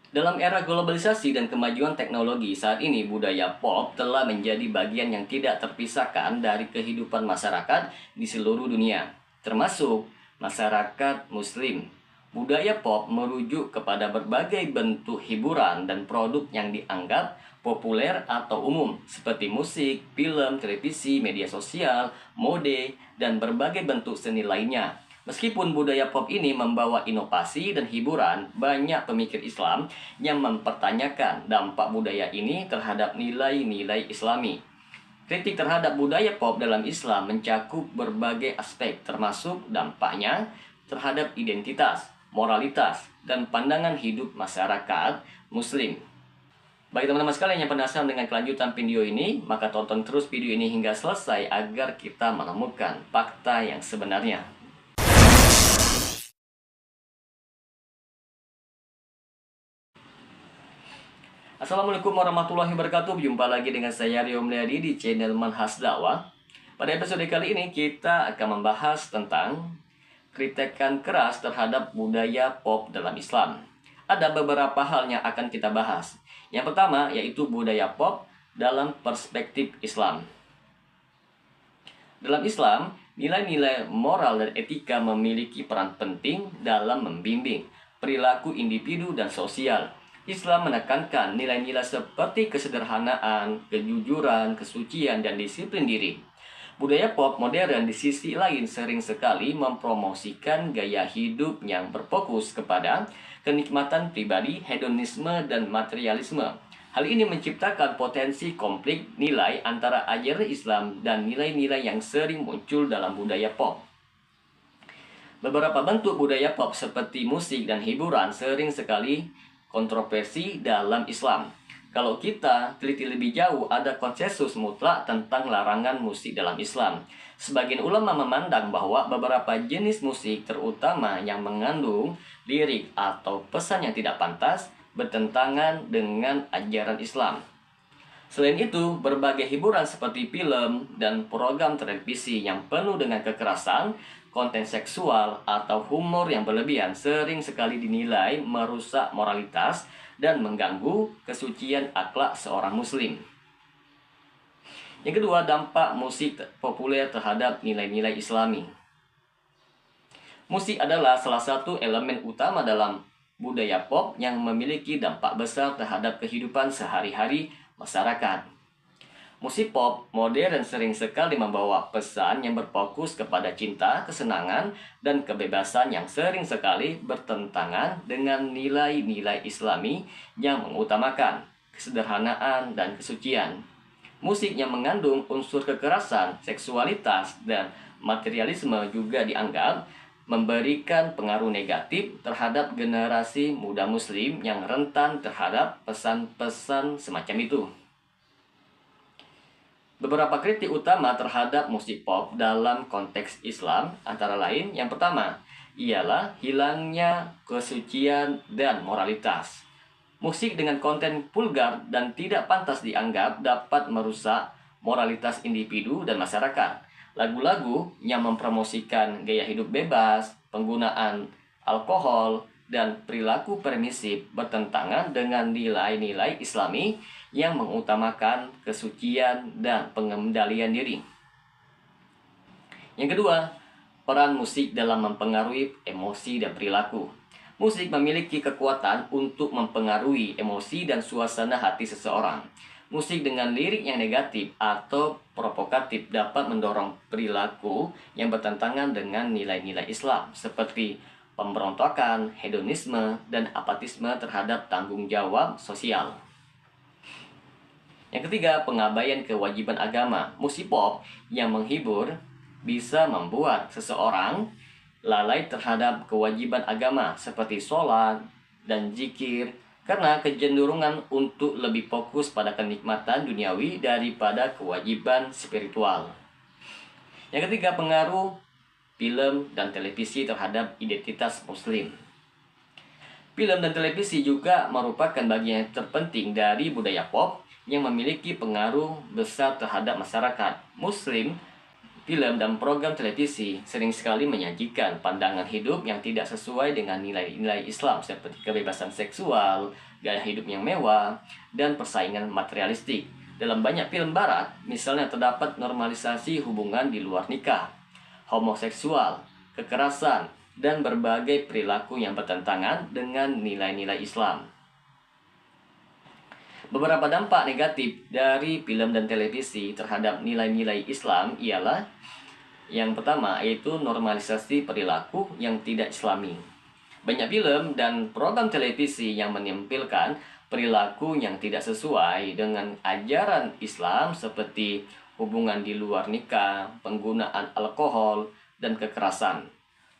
Dalam era globalisasi dan kemajuan teknologi saat ini, budaya pop telah menjadi bagian yang tidak terpisahkan dari kehidupan masyarakat di seluruh dunia, termasuk masyarakat Muslim. Budaya pop merujuk kepada berbagai bentuk hiburan dan produk yang dianggap populer atau umum, seperti musik, film, televisi, media sosial, mode, dan berbagai bentuk seni lainnya. Meskipun budaya pop ini membawa inovasi dan hiburan, banyak pemikir Islam yang mempertanyakan dampak budaya ini terhadap nilai-nilai Islami. Kritik terhadap budaya pop dalam Islam mencakup berbagai aspek, termasuk dampaknya terhadap identitas, moralitas, dan pandangan hidup masyarakat Muslim. Bagi teman-teman sekalian yang penasaran dengan kelanjutan video ini, maka tonton terus video ini hingga selesai agar kita menemukan fakta yang sebenarnya. Assalamualaikum warahmatullahi wabarakatuh. Jumpa lagi dengan saya Rio Mulyadi di channel Manhaj Dakwah. Pada episode kali ini kita akan membahas tentang kritikan keras terhadap budaya pop dalam Islam. Ada beberapa hal yang akan kita bahas. Yang pertama yaitu budaya pop dalam perspektif Islam. Dalam Islam, nilai-nilai moral dan etika memiliki peran penting dalam membimbing perilaku individu dan sosial. Islam menekankan nilai-nilai seperti kesederhanaan, kejujuran, kesucian, dan disiplin diri. Budaya pop modern di sisi lain sering sekali mempromosikan gaya hidup yang berfokus kepada kenikmatan pribadi, hedonisme, dan materialisme. Hal ini menciptakan potensi konflik nilai antara ajaran Islam dan nilai-nilai yang sering muncul dalam budaya pop. Beberapa bentuk budaya pop seperti musik dan hiburan sering sekali kontroversi dalam Islam. Kalau kita teliti lebih jauh, ada konsensus mutlak tentang larangan musik dalam Islam. Sebagian ulama memandang bahwa beberapa jenis musik, terutama yang mengandung lirik atau pesan yang tidak pantas, bertentangan dengan ajaran Islam. Selain itu, berbagai hiburan seperti film dan program televisi yang penuh dengan kekerasan, konten seksual, atau humor yang berlebihan sering sekali dinilai merusak moralitas dan mengganggu kesucian akhlak seorang muslim. Yang kedua, dampak musik populer terhadap nilai-nilai Islami. Musik adalah salah satu elemen utama dalam budaya pop yang memiliki dampak besar terhadap kehidupan sehari-hari masyarakat. Musik pop modern sering sekali membawa pesan yang berfokus kepada cinta, kesenangan, dan kebebasan yang sering sekali bertentangan dengan nilai-nilai Islami yang mengutamakan kesederhanaan dan kesucian. Musik yang mengandung unsur kekerasan, seksualitas, dan materialisme juga dianggap memberikan pengaruh negatif terhadap generasi muda Muslim yang rentan terhadap pesan-pesan semacam itu. Beberapa kritik utama terhadap musik pop dalam konteks Islam antara lain, yang pertama ialah hilangnya kesucian dan moralitas. Musik dengan konten vulgar dan tidak pantas dianggap dapat merusak moralitas individu dan masyarakat. Lagu-lagu yang mempromosikan gaya hidup bebas, penggunaan alkohol, dan perilaku permisif bertentangan dengan nilai-nilai Islami yang mengutamakan kesucian dan pengendalian diri. Yang kedua, peran musik dalam mempengaruhi emosi dan perilaku. Musik memiliki kekuatan untuk mempengaruhi emosi dan suasana hati seseorang. Musik dengan lirik yang negatif atau provokatif dapat mendorong perilaku yang bertentangan dengan nilai-nilai Islam, seperti pemberontakan, hedonisme, dan apatisme terhadap tanggung jawab sosial. Yang ketiga, pengabaian kewajiban agama. Musik pop yang menghibur bisa membuat seseorang lalai terhadap kewajiban agama seperti sholat dan zikir, karena kecenderungan untuk lebih fokus pada kenikmatan duniawi daripada kewajiban spiritual. Yang ketiga, pengaruh film dan televisi terhadap identitas Muslim. Film dan televisi juga merupakan bagian terpenting dari budaya pop yang memiliki pengaruh besar terhadap masyarakat Muslim Film dan program televisi sering sekali menyajikan pandangan hidup yang tidak sesuai dengan nilai-nilai Islam seperti kebebasan seksual, gaya hidup yang mewah, dan persaingan materialistik. Dalam banyak film barat, misalnya terdapat normalisasi hubungan di luar nikah, homoseksual, kekerasan, dan berbagai perilaku yang bertentangan dengan nilai-nilai Islam. Beberapa dampak negatif dari film dan televisi terhadap nilai-nilai Islam ialah yang pertama yaitu normalisasi perilaku yang tidak Islami. Banyak film dan program televisi yang menampilkan perilaku yang tidak sesuai dengan ajaran Islam seperti hubungan di luar nikah, penggunaan alkohol, dan kekerasan.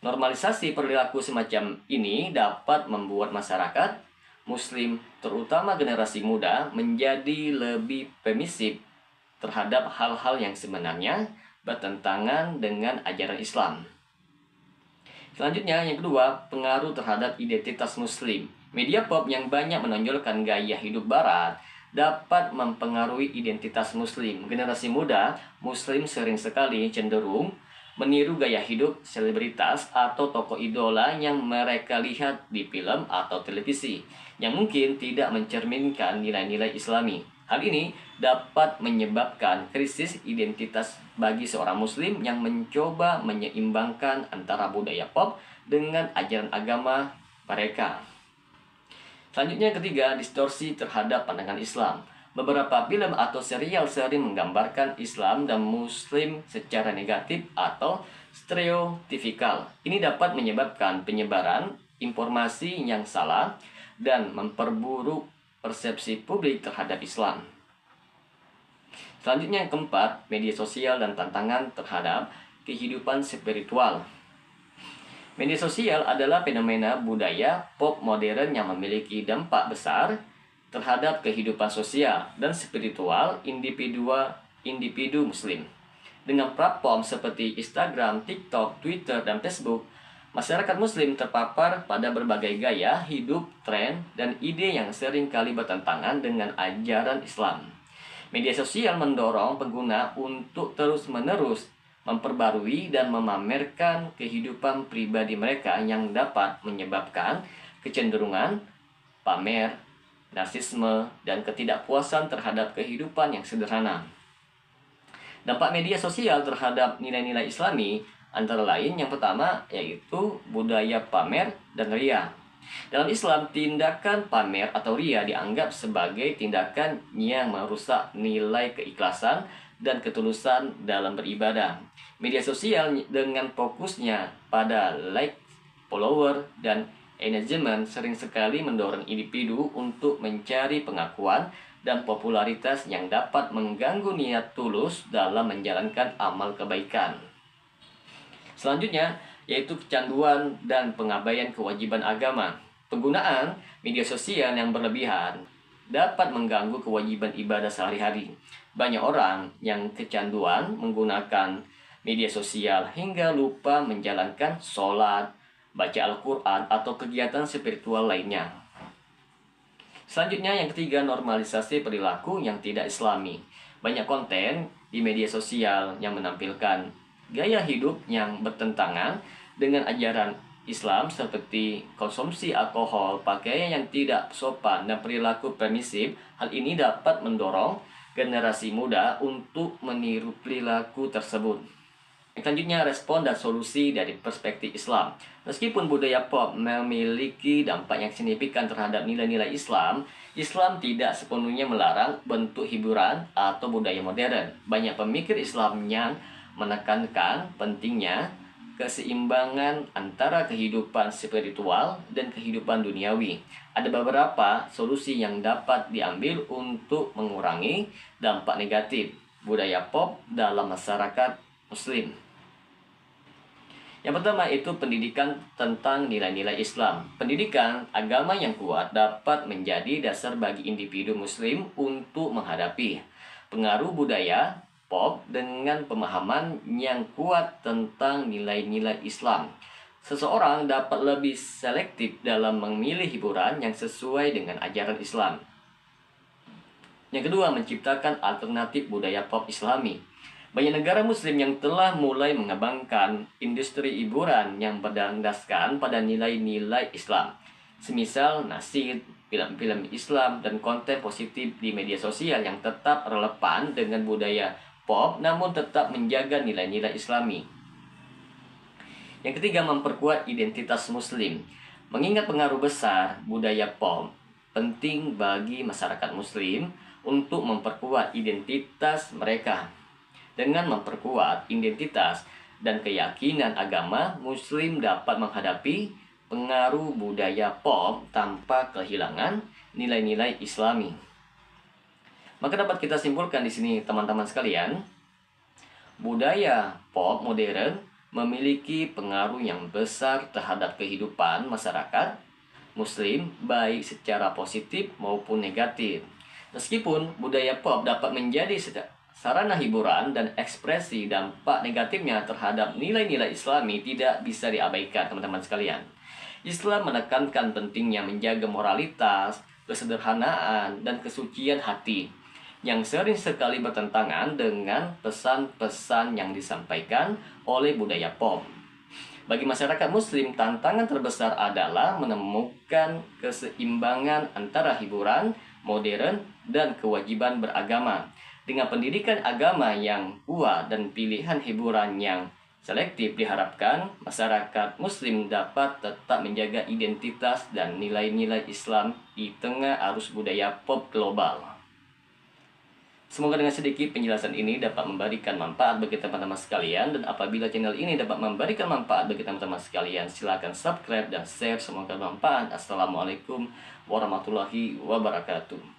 Normalisasi perilaku semacam ini dapat membuat masyarakat Muslim, terutama generasi muda, menjadi lebih permisif terhadap hal-hal yang sebenarnya bertentangan dengan ajaran Islam. Selanjutnya, yang kedua, pengaruh terhadap identitas Muslim. Media pop yang banyak menonjolkan gaya hidup Barat dapat mempengaruhi identitas Muslim. Generasi muda Muslim sering sekali cenderung meniru gaya hidup selebritas atau tokoh idola yang mereka lihat di film atau televisi, yang mungkin tidak mencerminkan nilai-nilai Islami. Hal ini dapat menyebabkan krisis identitas bagi seorang Muslim yang mencoba menyeimbangkan antara budaya pop dengan ajaran agama mereka. Selanjutnya yang ketiga, distorsi terhadap pandangan Islam. Beberapa film atau serial sering menggambarkan Islam dan Muslim secara negatif atau stereotipikal. Ini dapat menyebabkan penyebaran informasi yang salah dan memperburuk persepsi publik terhadap Islam. Selanjutnya yang keempat, media sosial dan tantangan terhadap kehidupan spiritual. Media sosial adalah fenomena budaya pop modern yang memiliki dampak besar terhadap kehidupan sosial dan spiritual individu Muslim. Dengan platform seperti Instagram, TikTok, Twitter, dan Facebook, masyarakat Muslim terpapar pada berbagai gaya hidup, tren, dan ide yang sering kali bertentangan dengan ajaran Islam. Media sosial mendorong pengguna untuk terus-menerus memperbarui dan memamerkan kehidupan pribadi mereka yang dapat menyebabkan kecenderungan pamer, narsisme, dan ketidakpuasan terhadap kehidupan yang sederhana. Dampak media sosial terhadap nilai-nilai Islami antara lain yang pertama yaitu budaya pamer dan ria. Dalam Islam, tindakan pamer atau ria dianggap sebagai tindakan yang merusak nilai keikhlasan dan ketulusan dalam beribadah. Media sosial dengan fokusnya pada like, follower, dan engagement sering sekali mendorong individu untuk mencari pengakuan dan popularitas yang dapat mengganggu niat tulus dalam menjalankan amal kebaikan. Selanjutnya, yaitu kecanduan dan pengabaian kewajiban agama. Penggunaan media sosial yang berlebihan dapat mengganggu kewajiban ibadah sehari-hari. Banyak orang yang kecanduan menggunakan media sosial hingga lupa menjalankan sholat, baca Al-Quran, atau kegiatan spiritual lainnya. Selanjutnya yang ketiga, normalisasi perilaku yang tidak Islami. Banyak konten di media sosial yang menampilkan gaya hidup yang bertentangan dengan ajaran Islam seperti konsumsi alkohol, pakaian yang tidak sopan, dan perilaku permisif. Hal ini dapat mendorong generasi muda untuk meniru perilaku tersebut. Selanjutnya, respon dan solusi dari perspektif Islam. Meskipun budaya pop memiliki dampak yang signifikan terhadap nilai-nilai Islam, Islam tidak sepenuhnya melarang bentuk hiburan atau budaya modern. Banyak pemikir Islam yang menekankan pentingnya keseimbangan antara kehidupan spiritual dan kehidupan duniawi. Ada beberapa solusi yang dapat diambil untuk mengurangi dampak negatif budaya pop dalam masyarakat Muslim. Yang pertama itu pendidikan tentang nilai-nilai Islam. Pendidikan agama yang kuat dapat menjadi dasar bagi individu Muslim untuk menghadapi pengaruh budaya pop dengan pemahaman yang kuat tentang nilai-nilai Islam. Seseorang dapat lebih selektif dalam memilih hiburan yang sesuai dengan ajaran Islam. Yang kedua, menciptakan alternatif budaya pop Islami. Banyak negara muslim yang telah mulai mengembangkan industri hiburan yang berdasarkan pada nilai-nilai Islam. Semisal nasyid, film-film Islam, dan konten positif di media sosial yang tetap relevan dengan budaya pop namun tetap menjaga nilai-nilai Islami. Yang ketiga, memperkuat identitas muslim. Mengingat pengaruh besar budaya pop, penting bagi masyarakat muslim untuk memperkuat identitas mereka. Dengan memperkuat identitas dan keyakinan agama, Muslim dapat menghadapi pengaruh budaya pop tanpa kehilangan nilai-nilai Islami. Maka dapat kita simpulkan di sini, teman-teman sekalian, budaya pop modern memiliki pengaruh yang besar terhadap kehidupan masyarakat Muslim, baik secara positif maupun negatif. Meskipun budaya pop dapat menjadi sarana hiburan dan ekspresi, dampak negatifnya terhadap nilai-nilai Islami tidak bisa diabaikan, teman-teman sekalian. Islam menekankan pentingnya menjaga moralitas, kesederhanaan, dan kesucian hati, yang sering sekali bertentangan dengan pesan-pesan yang disampaikan oleh budaya pop. Bagi masyarakat muslim, tantangan terbesar adalah menemukan keseimbangan antara hiburan modern dan kewajiban beragama. Dengan pendidikan agama yang kuat dan pilihan hiburan yang selektif, diharapkan masyarakat muslim dapat tetap menjaga identitas dan nilai-nilai Islam di tengah arus budaya pop global. Semoga dengan sedikit penjelasan ini dapat memberikan manfaat bagi teman-teman sekalian, dan apabila channel ini dapat memberikan manfaat bagi teman-teman sekalian, silakan subscribe dan share. Semoga bermanfaat. Assalamualaikum warahmatullahi wabarakatuh.